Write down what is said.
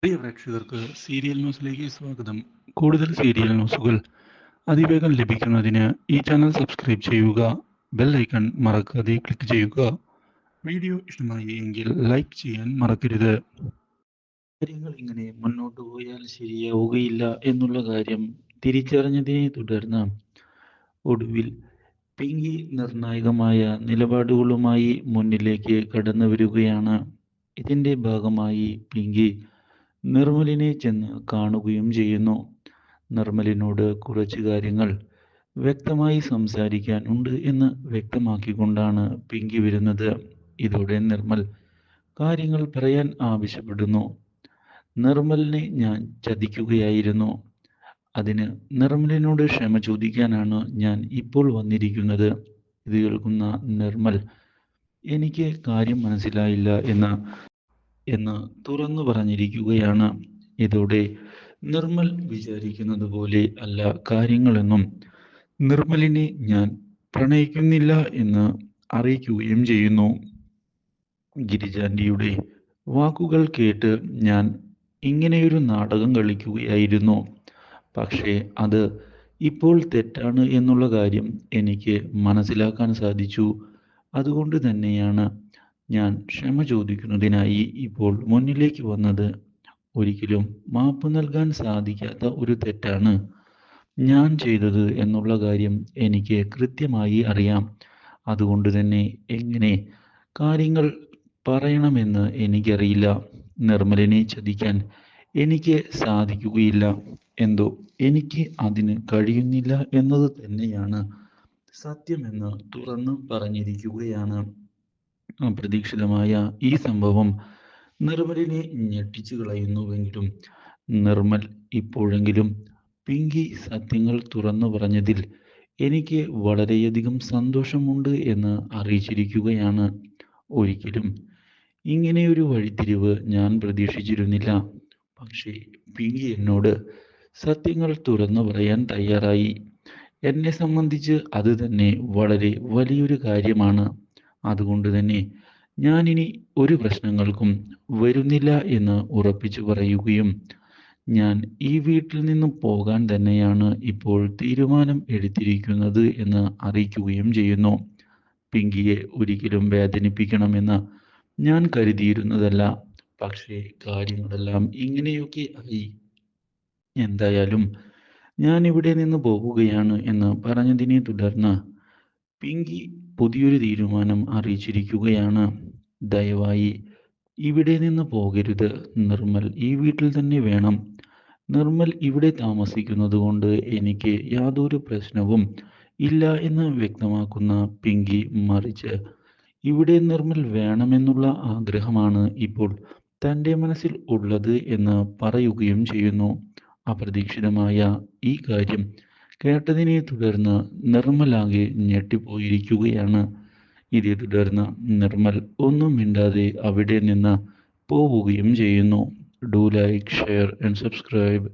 പ്രിയ പ്രേക്ഷകർക്ക് സീരിയൽ ന്യൂസിലേക്ക് സ്വാഗതം. കൂടുതൽ സീരിയൽ ന്യൂസുകൾ അതിവേഗം ലഭിക്കുന്നതിന് ഈ ചാനൽ സബ്സ്ക്രൈബ് ചെയ്യുക. ബെൽ ഐക്കൺ മറക്കാതെ ക്ലിക്ക് ചെയ്യുക. വീഡിയോ ഇഷ്ടമായി എങ്കിൽ ലൈക്ക് ചെയ്യാൻ മറക്കരുത്. കാര്യങ്ങൾ ഇങ്ങനെ മുന്നോട്ട് പോയാൽ ശരിയാവുകയില്ല എന്നുള്ള കാര്യം തിരിച്ചറിഞ്ഞതിനെ തുടർന്ന് ഒടുവിൽ പിങ്കി നിർണായകമായ നിലപാടുകളുമായി മുന്നിലേക്ക് കടന്നു വരികയാണ്. ഇതിന്റെ ഭാഗമായി പിങ്കി നിർമ്മലിനെ ചെന്ന് കാണുകയും ചെയ്യുന്നു. നിർമ്മലിനോട് കുറച്ച് കാര്യങ്ങൾ വ്യക്തമായി സംസാരിക്കാൻ ഉണ്ട് എന്ന് വ്യക്തമാക്കിക്കൊണ്ടാണ് പിങ്കി വരുന്നത്. ഇതോടെ നിർമ്മൽ കാര്യങ്ങൾ പറയാൻ ആവശ്യപ്പെടുന്നു. നിർമ്മലിനെ ഞാൻ ചതിക്കുകയായിരുന്നു. അതിന് നിർമ്മലിനോട് ക്ഷമ ചോദിക്കാനാണ് ഞാൻ ഇപ്പോൾ വന്നിരിക്കുന്നത്. ഇത് കേൾക്കുന്ന നിർമ്മൽ എനിക്ക് കാര്യം മനസ്സിലായില്ല എന്ന് തുറന്നു പറഞ്ഞിരിക്കുകയാണ്. ഇതോടെ നിർമ്മൽ വിചാരിക്കുന്നത് പോലെ അല്ല കാര്യങ്ങളെന്നും നിർമ്മലിനെ ഞാൻ പ്രണയിക്കുന്നില്ല എന്ന് അറിയിക്കുകയും ചെയ്യുന്നു. ഗിരിജാൻറ്റിയുടെ വാക്കുകൾ കേട്ട് ഞാൻ ഇങ്ങനെയൊരു നാടകം കളിക്കുകയായിരുന്നു. പക്ഷേ അത് ഇപ്പോൾ തെറ്റാണ് എന്നുള്ള കാര്യം എനിക്ക് മനസ്സിലാക്കാൻ സാധിച്ചു. അതുകൊണ്ട് തന്നെയാണ് ഞാൻ ക്ഷമ ചോദിക്കുന്നതിനായി ഇപ്പോൾ മുന്നിലേക്ക് വന്നത്. ഒരിക്കലും മാപ്പ് നൽകാൻ സാധിക്കാത്ത ഒരു തെറ്റാണ് ഞാൻ ചെയ്തത് എന്നുള്ള കാര്യം എനിക്ക് കൃത്യമായി അറിയാം. അതുകൊണ്ട് തന്നെ എങ്ങനെ കാര്യങ്ങൾ പറയണമെന്ന് എനിക്കറിയില്ല. നിർമ്മലിനെ ചതിക്കാൻ എനിക്ക് സാധിക്കുകയില്ല. എന്തോ എനിക്ക് അതിന് കഴിയുന്നില്ല എന്നത് തന്നെയാണ് സത്യമെന്ന് തുറന്നു പറഞ്ഞിരിക്കുകയാണ്. അപ്രതീക്ഷിതമായ ഈ സംഭവം നിർമ്മലിനെ ഞെട്ടിച്ചു കളയുന്നുവെങ്കിലും നിർമ്മൽ ഇപ്പോഴെങ്കിലും പിങ്കി സത്യങ്ങൾ തുറന്നു പറഞ്ഞതിൽ എനിക്ക് വളരെയധികം സന്തോഷമുണ്ട് എന്ന് അറിയിച്ചിരിക്കുകയാണ്. ഒരിക്കലും ഇങ്ങനെയൊരു വഴിത്തിരിവ് ഞാൻ പ്രതീക്ഷിച്ചിരുന്നില്ല. പക്ഷേ പിങ്കി എന്നോട് സത്യങ്ങൾ തുറന്നു പറയാൻ തയ്യാറായി. എന്നെ സംബന്ധിച്ച് അത് തന്നെ വളരെ വലിയൊരു കാര്യമാണ്. അതുകൊണ്ട് തന്നെ ഞാനിനി ഒരു പ്രശ്നങ്ങൾക്കും വരുന്നില്ല എന്ന് ഉറപ്പിച്ചു പറയുകയും ഞാൻ ഈ വീട്ടിൽ നിന്നും പോകാൻ തന്നെയാണ് ഇപ്പോൾ തീരുമാനം എടുത്തിരിക്കുന്നത് എന്ന് അറിയിക്കുകയും ചെയ്യുന്നു. പിങ്കിയെ ഒരിക്കലും വേദനിപ്പിക്കണമെന്ന് ഞാൻ കരുതിയിരുന്നതല്ല. പക്ഷേ കാര്യങ്ങളെല്ലാം ഇങ്ങനെയൊക്കെ ആയി. എന്തായാലും ഞാൻ ഇവിടെ നിന്ന് പോകുകയാണ് എന്ന് പറഞ്ഞതിനെ തുടർന്ന് പിങ്കി പുതിയൊരു തീരുമാനം അറിയിച്ചിരിക്കുകയാണ്. ദയവായി ഇവിടെ നിന്ന് പോകരുത്. നിർമ്മൽ ഈ വീട്ടിൽ തന്നെ വേണം. നിർമ്മൽ ഇവിടെ താമസിക്കുന്നത് കൊണ്ട് എനിക്ക് യാതൊരു പ്രശ്നവും ഇല്ല എന്ന് വ്യക്തമാക്കുന്ന പിങ്കി മറിച്ച് ഇവിടെ നിർമ്മൽ വേണമെന്നുള്ള ആഗ്രഹമാണ് ഇപ്പോൾ തൻ്റെ മനസ്സിൽ ഉള്ളത് എന്ന് പറയുകയും ചെയ്യുന്നു. അപ്രതീക്ഷിതമായ ഈ കാര്യം കേട്ടതിനെ തുടർന്ന് നിർമ്മലാകെ ഞെട്ടിപ്പോയിരിക്കുകയാണ്. ഇതേ തുടർന്ന് നിർമ്മൽ ഒന്നും മിണ്ടാതെ അവിടെ നിന്ന് പോവുകയും ചെയ്യുന്നു. Do like, share and subscribe.